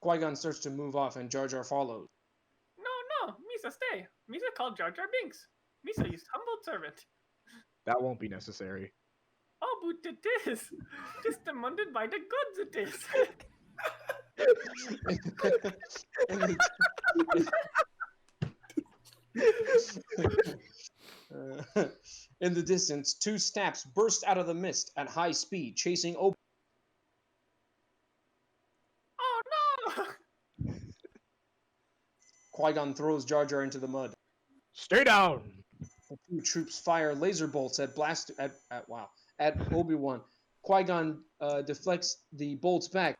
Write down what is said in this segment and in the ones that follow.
Qui-Gon starts to move off and Jar Jar follows. No, Misa, stay. Misa called Jar Jar Binks. Misa used humble servant. That won't be necessary. Oh, but it is. Just demanded by the gods it is. In the distance, two snaps burst out of the mist at high speed, chasing Obi. Oh no! Qui-Gon throws Jar Jar into the mud. Stay down! The two troops fire laser bolts at Obi-Wan. Qui-Gon deflects the bolts back.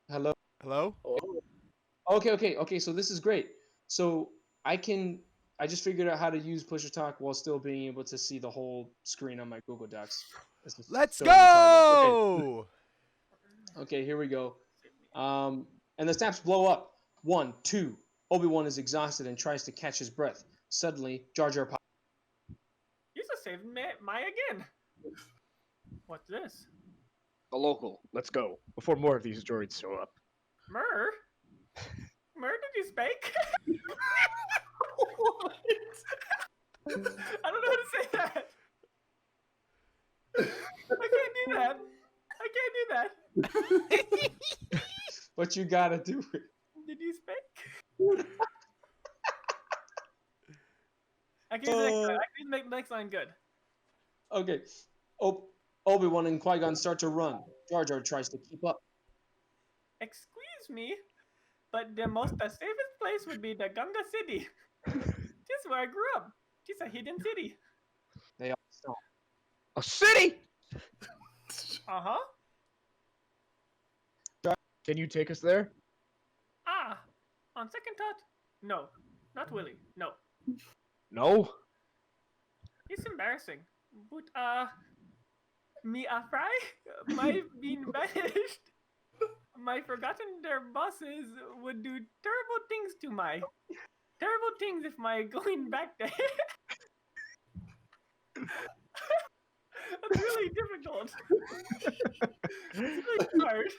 Hello? Hello? Okay, so this is great. So I just figured out how to use push to talk while still being able to see the whole screen on my Google Docs. Let's So go! Okay, here we go. And the snaps blow up. 1, 2. Obi-Wan is exhausted and tries to catch his breath. Suddenly, Jar Jar pops. You just saved my again. What's this? The local. Let's go. Before more of these droids show up. Mur, did you speak? What? I don't know how to say that. I can't do that. But you gotta do it. Did you speak? I can do the next line good. Okay. Obi-Wan and Qui-Gon start to run. Jar Jar tries to keep up. Excuse me, but the safest place would be the Ganga City. This is where I grew up. It's a hidden city. They all stop. A city! Uh-huh. Can you take us there? On second thought, no. Not Willie, no. No? It's embarrassing. But, me fry? My being banished? My forgotten their bosses would do terrible things to my... Terrible things if my going back there. That's really difficult. It's really hard.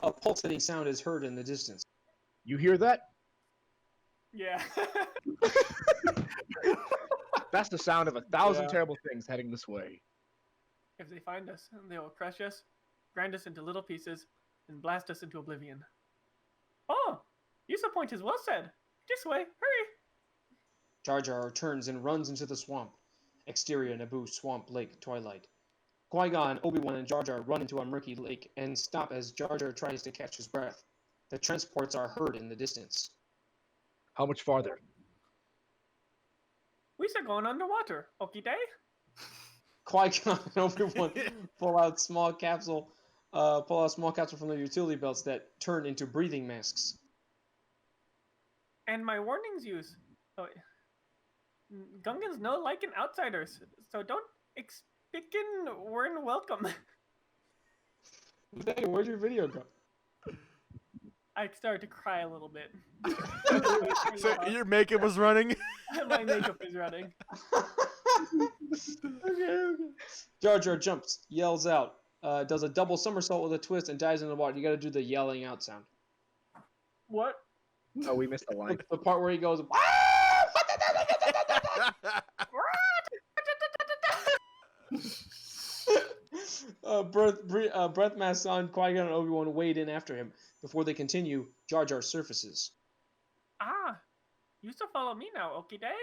A pulsating sound is heard in the distance. You hear that? Yeah. That's the sound of 1,000 terrible things heading this way. If they find us, they will crush us, grind us into little pieces, and blast us into oblivion. Oh, Yusa point is well said. This way, hurry! Jar Jar turns and runs into the swamp. Exterior Naboo Swamp Lake, twilight. Qui-Gon, Obi-Wan, and Jar Jar run into a murky lake and stop as Jar Jar tries to catch his breath. The transports are heard in the distance. How much farther? We are going underwater, okie day? Qui-Gon and Obi-Wan pull out small capsule from their utility belts that turn into breathing masks. And my warnings use. Oh, Gungans no liking outsiders, so don't expectin weren't welcome. Hey, where'd your video go? I started to cry a little bit. So your makeup was running? My makeup is running. Okay. Jar Jar jumps, yells out, does a double somersault with a twist, and dives in the water. You gotta do the yelling out sound. What? Oh, we missed the line. The part where he goes, breath masks on, Qui-Gon and Obi-Wan wade in after him. Before they continue, Jar Jar surfaces. You still follow me now, okie day?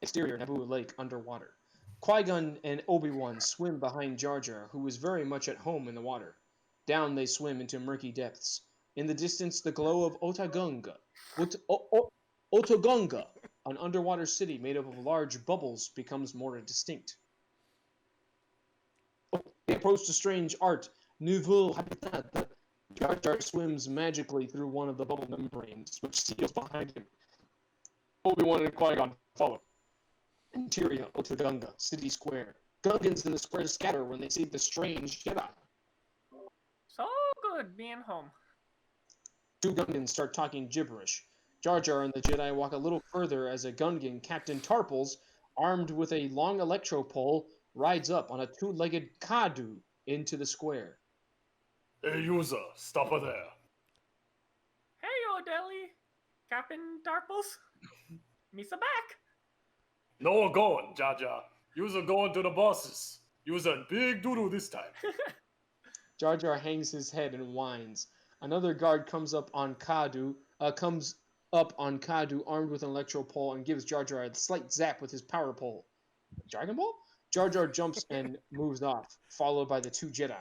Exterior Naboo Lake underwater. Qui-Gon and Obi-Wan swim behind Jar Jar, who is very much at home in the water. Down they swim into murky depths. In the distance, the glow of Otogunga, an underwater city made up of large bubbles, becomes more distinct. They approach the strange art, Nouveau Habitat. Jar Jar swims magically through one of the bubble membranes, which seals behind him. Obi-Wan and Qui-Gon follow. Interior Otogunga, city square. Gungans in the square scatter when they see the strange Jedi. So good being home. Two Gungans start talking gibberish. Jar Jar and the Jedi walk a little further as a Gungan, Captain Tarples, armed with a long electro pole, rides up on a two-legged Kadu into the square. Hey, user, stop there. Hey, O'Delly. Captain Tarples. Misa back. No going, Jaja. User going to the bosses. User in big doodoo this time. Jar Jar hangs his head and whines. Another guard comes up on Kadu, armed with an electro pole and gives Jar Jar a slight zap with his power pole. Dragon Ball? Jar Jar jumps and moves off, followed by the two Jedi.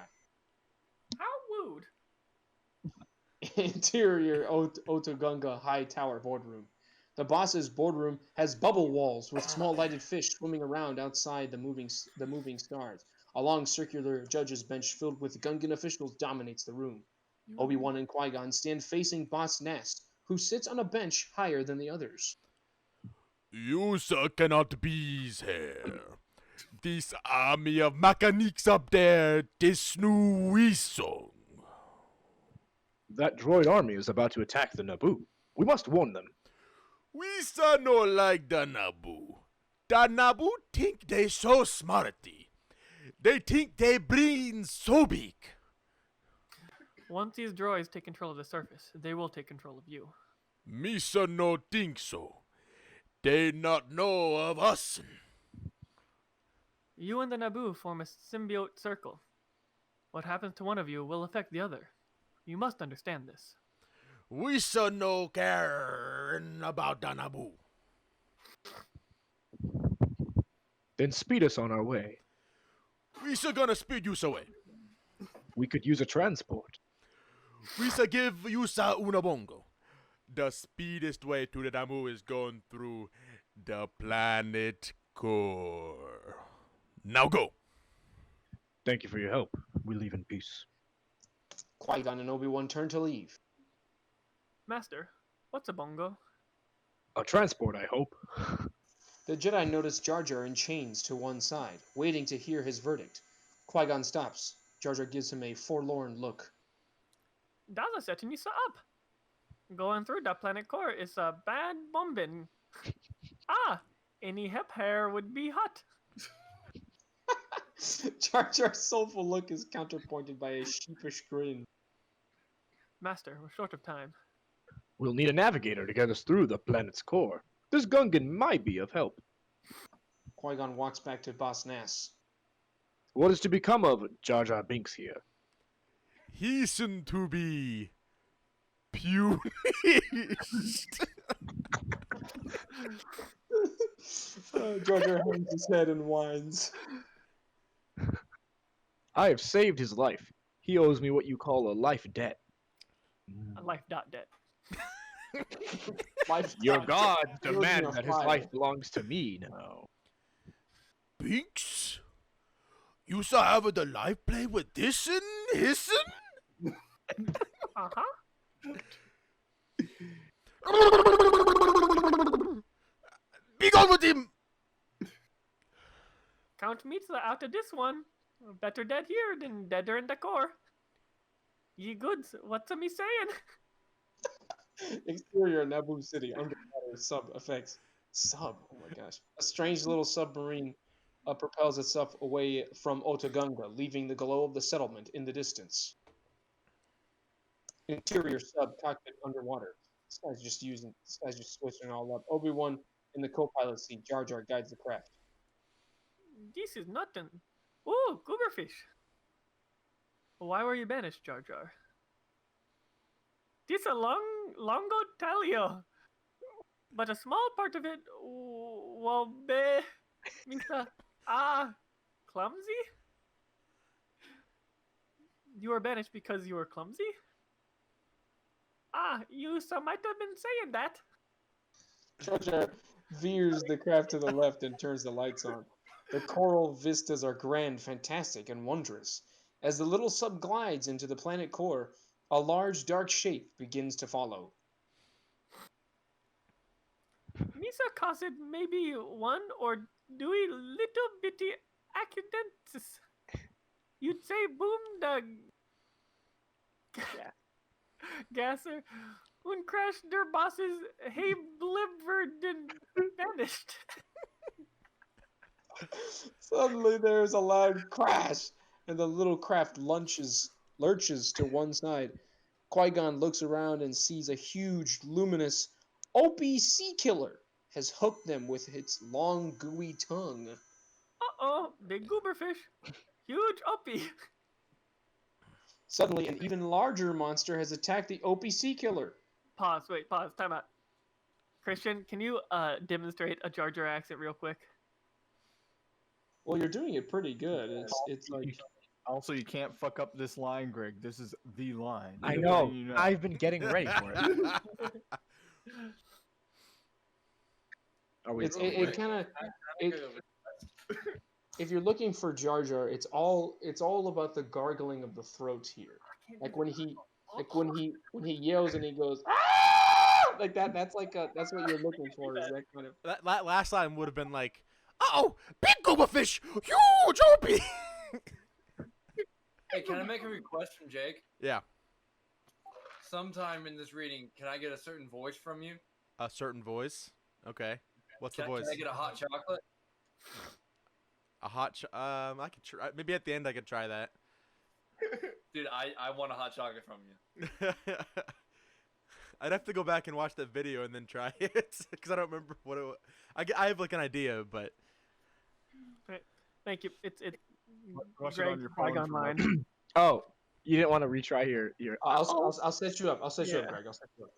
How wooed. Interior Otogunga High Tower boardroom. The boss's boardroom has bubble walls with small lighted fish swimming around outside the moving stars. A long circular judge's bench filled with Gungan officials dominates the room. Obi-Wan and Qui-Gon stand facing Boss Nass, who sits on a bench higher than the others. You, sir, cannot be here. This army of mechanics up there, this new song. That droid army is about to attack the Naboo. We must warn them. We sir no like the Naboo. The Naboo think they so smarty. They think they brain so big. Once these droids take control of the surface, they will take control of you. Me sir no think so. They not know of us. You and the Naboo form a symbiote circle. What happens to one of you will affect the other. You must understand this. We sir no care about the Naboo. Then speed us on our way. We sir gonna speed you away. We could use a transport. We sir give you sir una bongo. The speediest way to the Naboo is going through the planet core. Now go. Thank you for your help. We leave in peace. Qui-Gon and Obi-Wan turn to leave. Master, what's a bongo? A transport, I hope. The Jedi notice Jar Jar in chains to one side, waiting to hear his verdict. Qui-Gon stops. Jar Jar gives him a forlorn look. Das ist setting you up. Going through the planet core is a bad bombing. Any hip hair would be hot. Jar Jar's soulful look is counterpointed by a sheepish grin. Master, we're short of time. We'll need a navigator to get us through the planet's core. This Gungan might be of help. Qui-Gon walks back to Boss Nass. What is to become of Jar Jar Binks here? He's soon to be punished. Jar Jar hangs his head and whines. I have saved his life. He owes me what you call a life debt. A life dot debt. Your God gods demand a that his fire. life belongs to me now. Binks? You saw have the life play with this and hissen? Uh-huh. Be gone with him! Count me out of this one. Better dead here than deader in the core. Ye goods, what's me saying? Exterior Naboo City, underwater sub effects. Sub, oh my gosh. A strange little submarine propels itself away from Otogunga, leaving the glow of the settlement in the distance. Interior sub cockpit underwater. This guy's just switching all up. Obi-Wan in the co-pilot seat. Jar Jar guides the craft. This is nothing. Ooh, gooberfish. Why were you banished, Jar Jar? This a longo talio. But a small part of it, well, means clumsy? You were banished because you were clumsy? You might have been saying that. Jar Jar veers the craft to the left and turns the lights on. The coral vistas are grand, fantastic, and wondrous. As the little sub glides into the planet core, a large dark shape begins to follow. Misa caused maybe one or two little bitty accidents. You'd say boom the gasser and crashed their bosses hey blivered and vanished. Suddenly there's a loud crash, and the little craft lurches to one side. Qui-Gon looks around and sees a huge, luminous Opie sea killer has hooked them with its long, gooey tongue. Uh-oh, big gooberfish. Huge uppy. Suddenly, an even larger monster has attacked the Opie sea killer. Pause, time out. Christian, can you demonstrate a Jar Jar accent real quick? Well, you're doing it pretty good. It's like Also, you can't fuck up this line, Greg. This is the line. I Just know. letting you I've been getting ready for it. Are we? it kind of if you're looking for Jar Jar, it's all about the gargling of the throat here. Like when he yells and he goes ah! Like that. That's what you're looking for. Is that kind of That last line would have been like, "Uh-oh, big gooberfish, huge Opie." Hey, can I make a request from Jake? Yeah, Sometime in this reading, can I get a certain voice from you? a certain voice. Okay, what's the Can voice? I get a hot chocolate? A hot. I could try. Maybe at the end I could try that. Dude, I want a hot chocolate from you. I'd have to go back and watch that video and then try it because I don't remember what it was. I have like an idea, but Thank you. It's Rush it Greg, on your phone Qui-Gon for line. Oh, you didn't want to retry your. I'll set you up. I'll set you up, Yeah. Greg. I'll set you up.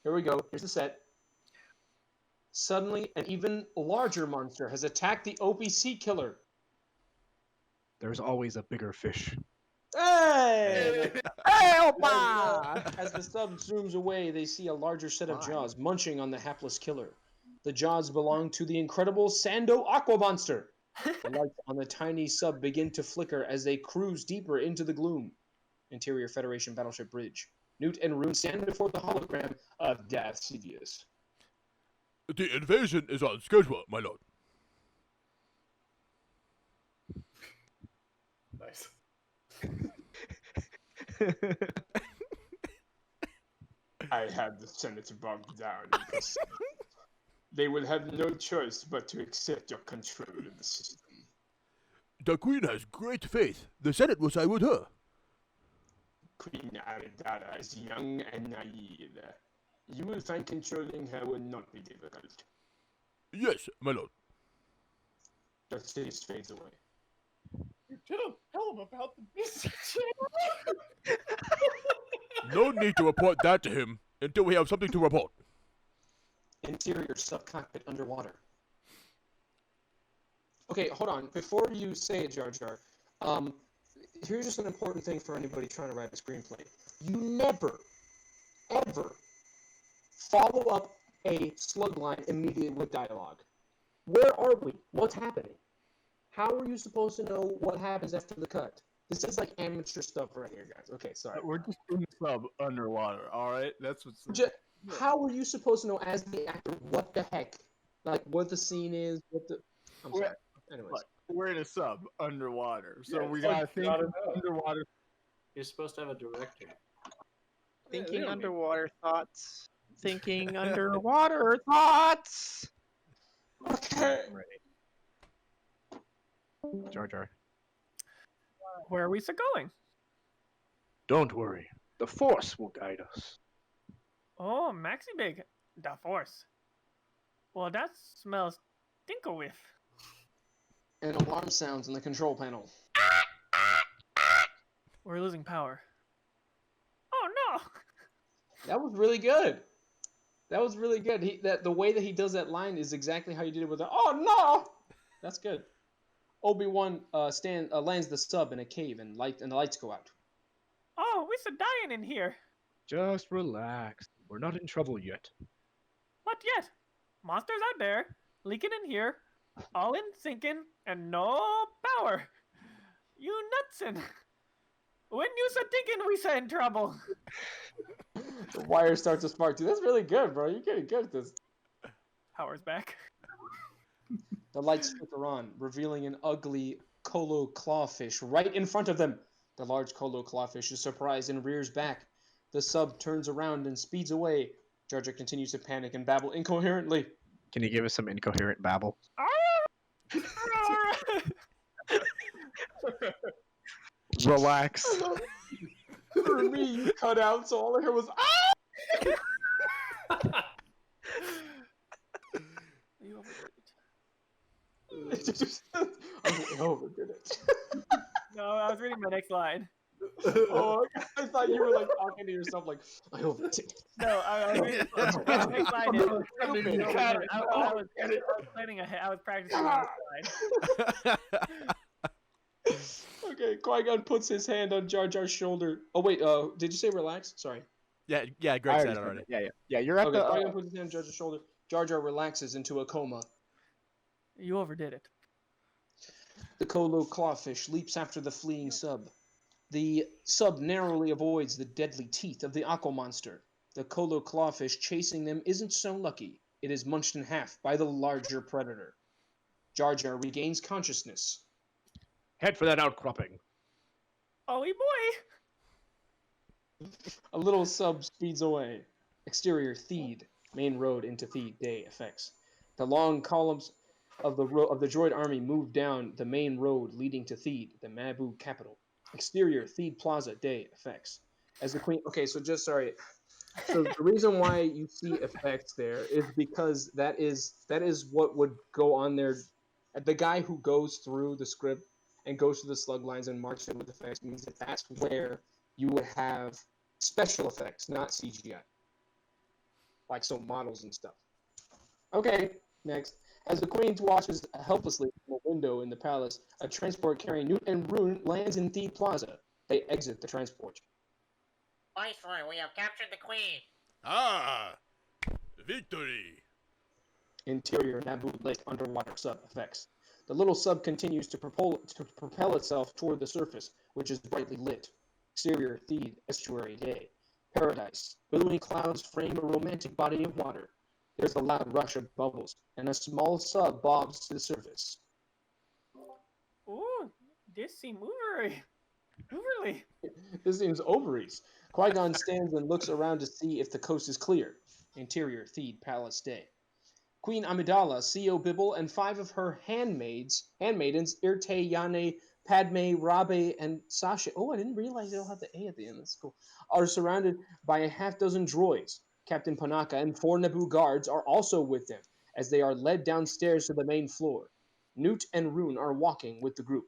Here we go. Here's the set. Suddenly, an even larger monster has attacked the Opie sea killer. There's always a bigger fish. Hey! Hey, As the sub zooms away, they see a larger set of jaws munching on the hapless killer. The jaws belong to the incredible Sando Aqua Monster. The lights on the tiny sub begin to flicker as they cruise deeper into the gloom. Interior Federation battleship bridge. Newt and Rune stand before the hologram of Darth Sidious. the invasion is on schedule, my lord. Nice. I have the Senate bogged down. They will have no choice but to accept your control of the system. The Queen has great faith. The Senate will side with her. Queen Aridara is young and naive. You will find controlling her will not be difficult. Yes, my lord. The face fades away. Tell him about the missing No need to report that to him until we have something to report. Interior sub-cockpit underwater. Okay, hold on. Before you say it, Jar Jar, here's just an important thing for anybody trying to write a screenplay. You never, ever follow up a slug line immediately with dialogue. Where are we? What's happening? How are you supposed to know what happens after the cut? This is like amateur stuff right here, guys. Okay, sorry. We're just in the sub underwater, alright? That's what's... How are you supposed to know as the actor what the heck? Like, what the scene is, what the... I'm sorry. Anyways. Look, we're in a sub underwater, so Yeah, we it's like gotta think gotta know. underwater. You're supposed to have a director. Thinking underwater thoughts. Thinking underwater thoughts. Okay. Jar Jar. Where are we going? Don't worry. The Force will guide us. Oh, Maxi Big. The Force. Well, that smells tinkle with. And alarm sounds in the control panel. We're losing power. Oh no! That was really good. That was really good. The way that he does that line is exactly how you did it with the "Oh no!" That's good. Obi-Wan lands the sub in a cave and the lights go out. Oh, we're dying in here. Just relax. We're not in trouble yet. Not yet. Monsters out there, leaking in here, all in sinking, and no power. You nutsin'. When you said thinking, we said in trouble. The wire starts to spark too. That's really good, bro. You're getting good at this. Power's back. The lights flicker on, revealing an ugly Colo clawfish right in front of them. The large Colo clawfish is surprised and rears back. The sub turns around and speeds away. Jar Jar continues to panic and babble incoherently. Can you give us some incoherent babble? Relax. For me, you cut out, so all I heard was ah! You overdid I overdid it. No, I was reading my next line. Oh, I thought you were like talking to yourself, like I overdid it. No, I was reading my next line. I was planning ahead. I was practicing my next line. Okay, Qui-Gon puts his hand on Jar Jar's shoulder. Oh wait, did you say relax? Sorry. yeah, Greg I said already it said already. that. Yeah. You're at Okay, the. Qui-Gon puts his hand on Jar Jar's shoulder. Jar Jar relaxes into a coma. You overdid it. The Kolo clawfish leaps after the fleeing sub. The sub narrowly avoids the deadly teeth of the aqua monster. The Kolo clawfish chasing them isn't so lucky. It is munched in half by the larger predator. Jar Jar regains consciousness. Head for that outcropping. Ollie boy. A little sub speeds away. Exterior Theed. Main road into Theed. Day effects. The long columns of the droid army move down the main road leading to Theed, the Mabu capital. Exterior Theed Plaza. Day effects. As the queen. Okay, so just sorry. So the reason why you see effects there is because that is what would go on there. The guy who goes through the script and goes through the slug lines and marks it with effects means that that's where you would have special effects, not CGI. Like some models and stuff. Okay, next. As the queen watches helplessly from a window in the palace, a transport carrying Newt and Rune lands in Theed Plaza. They exit the transport. Viceroy, we have captured the queen. Ah, victory. Interior Naboo Lake underwater sub effects. The little sub continues to propel itself toward the surface, which is brightly lit. Exterior Theed Estuary Day. Paradise. Billowing clouds frame a romantic body of water. There's a loud rush of bubbles, and a small sub bobs to the surface. Ooh, this seems overly. This seems ovaries. Qui-Gon stands and looks around to see if the coast is clear. Interior Theed Palace Day. Queen Amidala, C.O. Bibble, and 5 of her handmaidens, Irte, Yane, Padme, Rabe, and Sasha. Oh, I didn't realize they all have the A at the end. That's cool. Are surrounded by a half-dozen droids. Captain Panaka and 4 Naboo guards are also with them, as they are led downstairs to the main floor. Newt and Rune are walking with the group.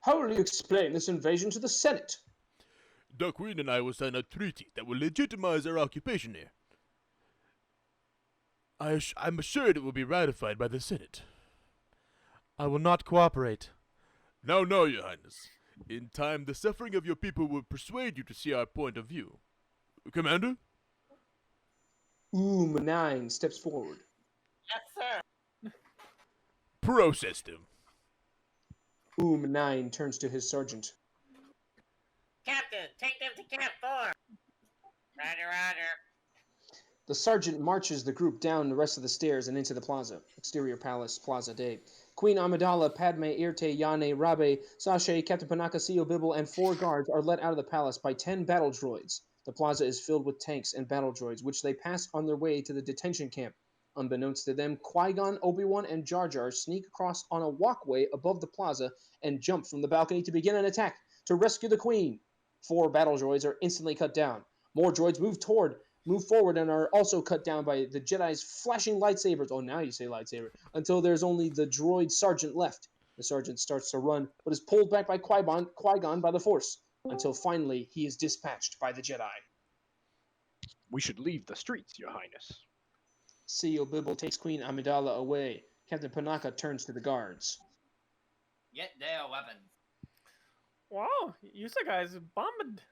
How will you explain this invasion to the Senate? The Queen and I will sign a treaty that will legitimize our occupation here. I'm assured it will be ratified by the Senate. I will not cooperate. No, Your Highness. In time, the suffering of your people will persuade you to see our point of view. Commander? 9 steps forward. Yes, sir. Process them. 9 turns to his sergeant. Captain, take them to Camp 4. Roger. The sergeant marches the group down the rest of the stairs and into the plaza. Exterior Palace, Plaza Day. Queen Amidala, Padme, Irte, Yane, Rabe, Sasha, Captain Panaka, C.O. Bibble, and 4 guards are let out of the palace by 10 battle droids. The plaza is filled with tanks and battle droids, which they pass on their way to the detention camp. Unbeknownst to them, Qui-Gon, Obi-Wan, and Jar Jar sneak across on a walkway above the plaza and jump from the balcony to begin an attack to rescue the Queen. 4 battle droids are instantly cut down. More droids move forward and are also cut down by the Jedi's flashing lightsabers. Oh, now you say lightsaber. Until there's only the droid sergeant left. The sergeant starts to run, but is pulled back by Qui-Gon by the Force, until finally he is dispatched by the Jedi. We should leave the streets, Your Highness. C.O. Bibble takes Queen Amidala away. Captain Panaka turns to the guards. Get their weapons. Wow, you guys bombed.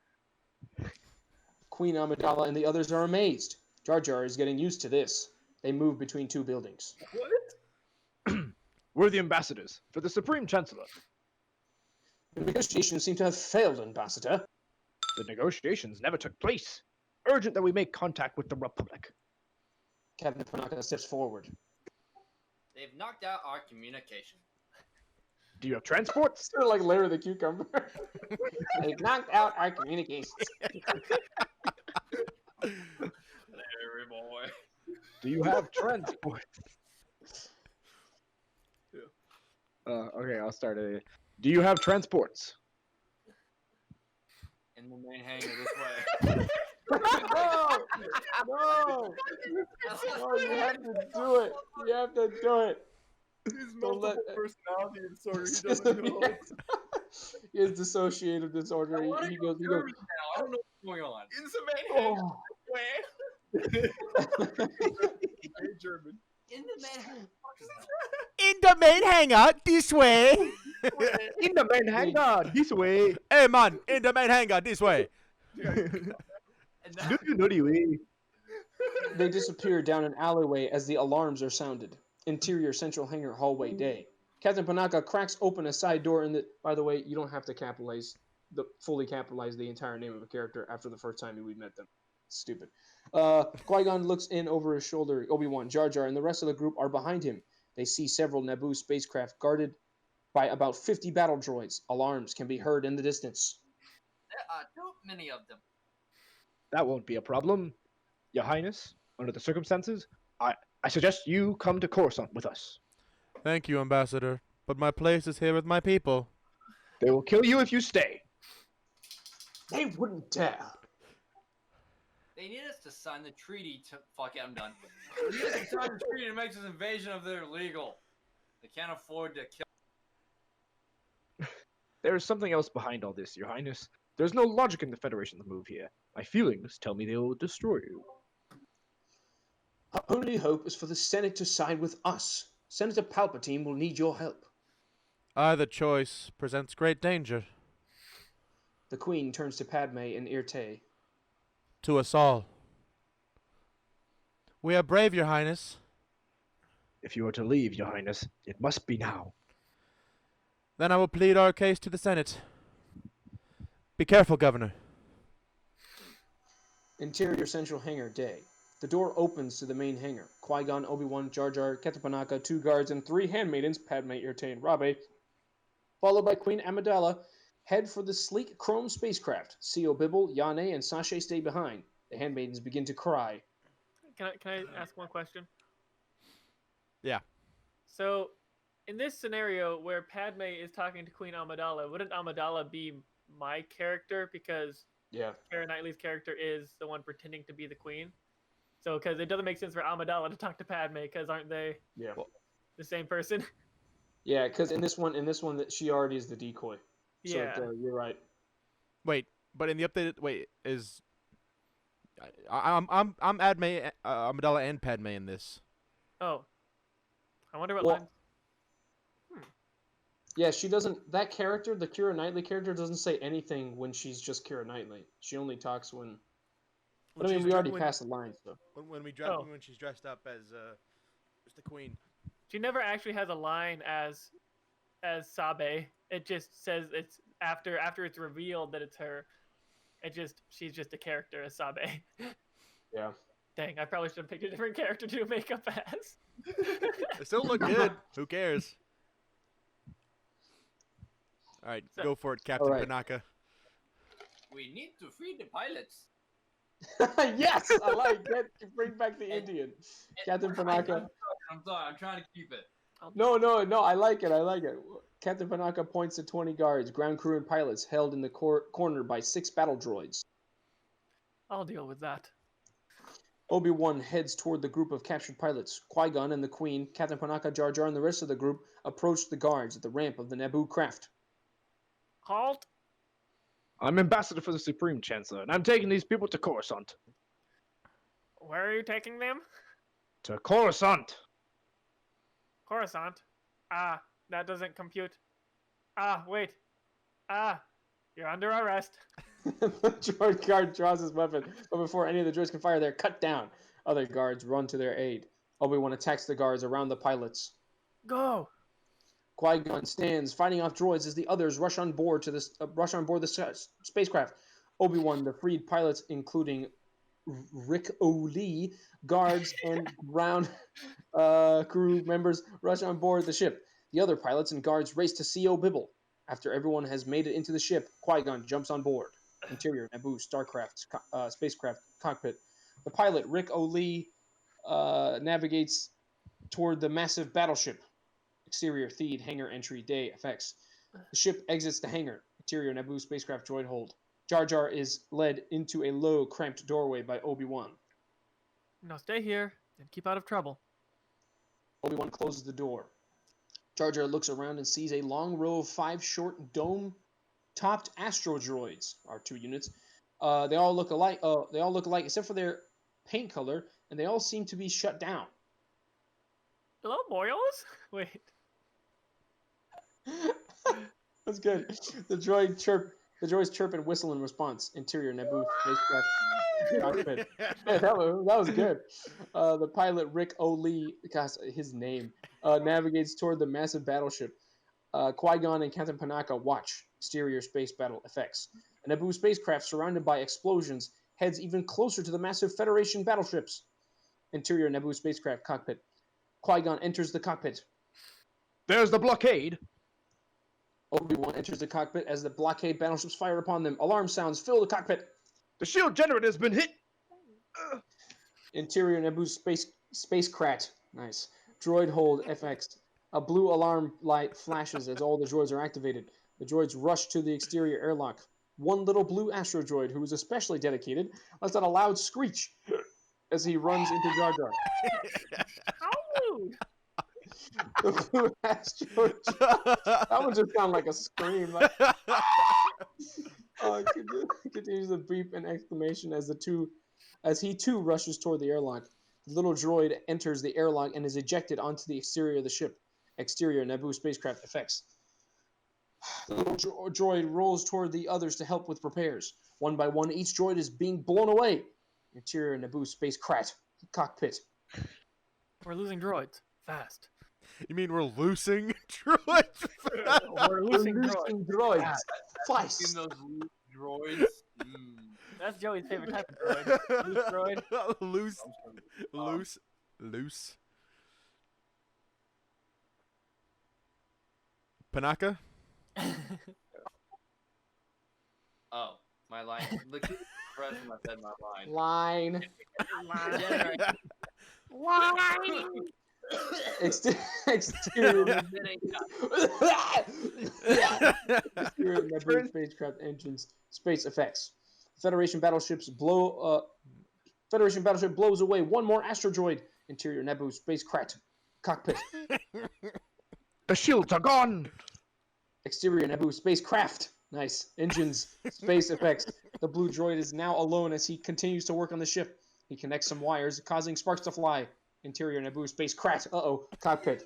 Queen Amidala and the others are amazed. Jar Jar is getting used to this. They move between 2 buildings. We're the ambassadors for the Supreme Chancellor. The negotiations seem to have failed, Ambassador. The negotiations never took place. Urgent that we make contact with the Republic. Captain Panaka steps forward. They've knocked out our communication. Do you have transports? Sort of like Larry the Cucumber. They've knocked out our communications. Larry boy. Do you have transports? Okay, I'll start it. Do you have transports? In the main hangar this way. No! No! No, you have to do it. You have to do it. His Don't multiple let- personality disorder. He doesn't know. He has dissociative disorder. I want to He go goes. German now. I don't know what's going on. In the main hangar. Oh. Hey, German. In the main hangar. In the main hangar, this way. In the main hangar, this way. Hey man, in the main hangar, this way. And Do you know the way? They disappear down an alleyway as the alarms are sounded. Interior central hangar hallway day. Captain Panaka cracks open a side door in the. By the way, you don't have to fully capitalize the entire name of a character after the first time we met them. Stupid. Qui-Gon looks in over his shoulder. Obi-Wan, Jar Jar, and the rest of the group are behind him. They see several Naboo spacecraft guarded by about 50 battle droids. Alarms can be heard in the distance. there are too many of them. That won't be a problem. Your Highness, under the circumstances, I suggest you come to Coruscant with us. Thank you, Ambassador, but my place is here with my people. They will kill you if you stay. They wouldn't dare. They need us to sign the treaty to. Fuck it, I'm done. They need us to sign the treaty to make this invasion of their illegal. They can't afford to kill. There is something else behind all this, Your Highness. There's no logic in the Federation's move here. My feelings tell me they will destroy you. Our only hope is for the Senate to side with us. Senator Palpatine will need your help. Either choice presents great danger. The Queen turns to Padme and Irte. To us all. We are brave, Your Highness. If you are to leave, Your Highness, it must be now. Then I will plead our case to the Senate. Be careful, Governor. Interior central hangar day. The door opens to the main hangar. Qui-Gon, Obi-Wan, Jar Jar, Captain Panaka, 2 guards, and 3 handmaidens, Padme, Irte, and Rabe, followed by Queen Amidala, head for the sleek chrome spacecraft. Co Bibble, Yane, and Sashay stay behind. The handmaidens begin to cry. Can I ask one question? Yeah. So, in this scenario where Padme is talking to Queen Amidala, wouldn't Amidala be my character because Yeah. Keira Knightley's character is the one pretending to be the queen? So, because it doesn't make sense for Amidala to talk to Padme, because aren't they Yeah. the same person? Yeah, because in this one, that she already is the decoy. So Yeah. you're right. Wait, but in the updated is I'm Amidala and Padme in this. Oh. I wonder what Well, line. Yeah, she doesn't. That character, the Keira Knightley character, doesn't say anything when she's just Keira Knightley. She only talks when. But I mean, we already passed the line, so. When she's dressed up as the queen. She never actually has a line as Sabe. It just says it's after it's revealed that it's her. She's just a character as Sabe. Yeah. Dang, I probably should have picked a different character to do makeup as. They still look good. Who cares? All right, So- go for it, Captain right. Panaka. We need to free the pilots. Yes, I like that. Bring back the Indian, Captain Panaka. I'm sorry, I'm trying to keep it. No, I like it. Captain Panaka points to 20 guards, ground crew, and pilots held in the corner by 6 battle droids. I'll deal with that. Obi-Wan heads toward the group of captured pilots. Qui-Gon and the Queen, Captain Panaka, Jar Jar, and the rest of the group approach the guards at the ramp of the Naboo craft. Halt! I'm ambassador for the Supreme Chancellor, and I'm taking these people to Coruscant. Where are you taking them? To Coruscant! Coruscant. Ah, that doesn't compute. Ah, wait. Ah, you're under arrest. The droid guard draws his weapon, but before any of the droids can fire, they're cut down. Other guards run to their aid. Obi-Wan attacks the guards around the pilots. Go! Qui-Gon stands, fighting off droids as the others rush on board the spacecraft. Obi-Wan, the freed pilots, including Rick O'Lee, guards, and ground crew members, rush on board the ship. The other pilots and guards race to CO Bibble. After everyone has made it into the ship, Qui-Gon jumps on board. Interior, Naboo, spacecraft cockpit. The pilot, Rick O'Lee, navigates toward the massive battleship. Exterior, Theed, hangar entry, day, effects. The ship exits the hangar. Interior, Naboo, spacecraft, droid hold. Jar Jar is led into a low, cramped doorway by Obi-Wan. Now stay here and keep out of trouble. Obi-Wan closes the door. Jar Jar looks around and sees a long row of 5 short dome-topped astro droids, R2 units. They all look alike. Except for their paint color, and they all seem to be shut down. Hello, boyos? Wait. That's good. The droids chirp and whistle in response. Interior Naboo spacecraft cockpit. Yeah, that was good. The pilot Rick O'Lee, gosh, his name, navigates toward the massive battleship. Qui-Gon and Captain Panaka watch. Exterior space battle effects. A Naboo spacecraft surrounded by explosions heads even closer to the massive Federation battleships. Interior Naboo spacecraft cockpit. Qui-Gon enters the cockpit. There's the blockade. Obi-Wan enters the cockpit as the blockade battleships fire upon them. Alarm sounds fill the cockpit. The shield generator has been hit. Interior Naboo spacecraft. Nice. Droid hold FX. A blue alarm light flashes as all the droids are activated. The droids rush to the exterior airlock. One little blue astro droid, who is especially dedicated, lets out a loud screech as he runs into Jar Jar. The blue astro that one just sounded like a scream. Like, continues the beep and exclamation as he too rushes toward the airlock. The little droid enters the airlock and is ejected onto the exterior of the ship. Exterior Naboo spacecraft effects. The little droid rolls toward the others to help with repairs. One by one, each droid is being blown away. Interior Naboo spacecraft cockpit. We're losing droids. Fast. You mean we're losing droids? We're losing droids. Droids. I've seen those droids. That's Joey's favorite type of droid. Loose droid. Loose. Panaka? Oh, my line. Look, press when I said my line. Line. Exterior Naboo spacecraft engines. Space effects. Federation battleship blows away one more asteroid. Interior Naboo spacecraft cockpit. The shields are gone. Exterior Naboo spacecraft. Nice. Engines. Space effects. The blue droid is now alone as he continues to work on the ship. He connects some wires, causing sparks to fly. Interior Naboo spacecraft. Cockpit.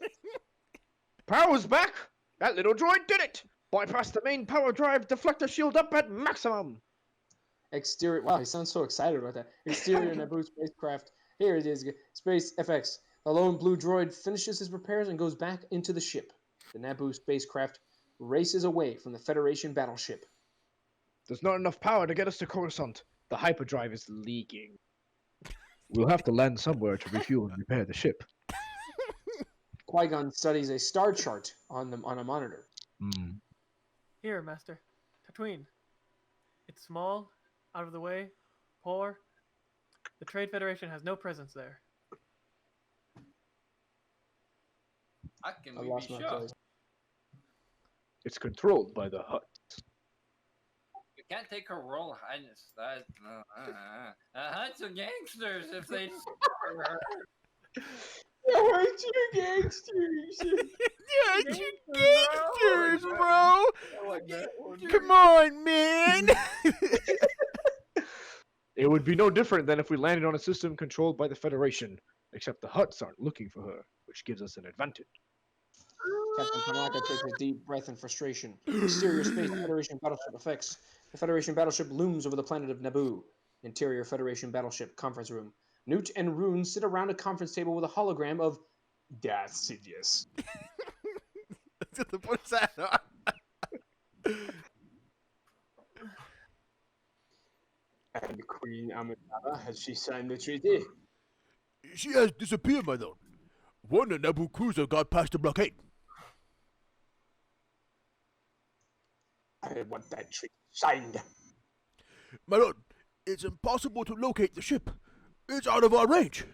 Power's back. That little droid did it. Bypass the main power drive. Deflect the shield up at maximum. Exterior. Wow, he sounds so excited about that. Exterior Naboo spacecraft. Here it is. Space FX. The lone blue droid finishes his repairs and goes back into the ship. The Naboo spacecraft races away from the Federation battleship. There's not enough power to get us to Coruscant. The hyperdrive is leaking. We'll have to land somewhere to refuel and repair the ship. Qui-Gon studies a star chart on a monitor. Here, Master. Tatooine. It's small, out of the way, poor. The Trade Federation has no presence there. How can I we lost be my sure? place. It's controlled by the Hutt. We can't take her Royal Highness. That Hutts are gangsters if they discover her. Aren't you gangsters? Yeah, you gangsters, bro! Come on, man! It would be no different than if we landed on a system controlled by the Federation, except the Hutts aren't looking for her, which gives us an advantage. Captain Panaka takes a deep breath in frustration. Exterior Space Federation battleship effects. The Federation battleship looms over the planet of Naboo. Interior Federation battleship conference room. Newt and Rune sit around a conference table with a hologram of Darth Sidious. What's that on? And Queen Amidala, has she signed the treaty? She has disappeared, my lord. One Naboo cruiser got past the blockade. I want that treaty signed. My lord, it's impossible to locate the ship. It's out of our range.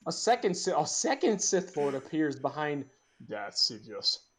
A second Sith Lord appears behind Gracias, Dios.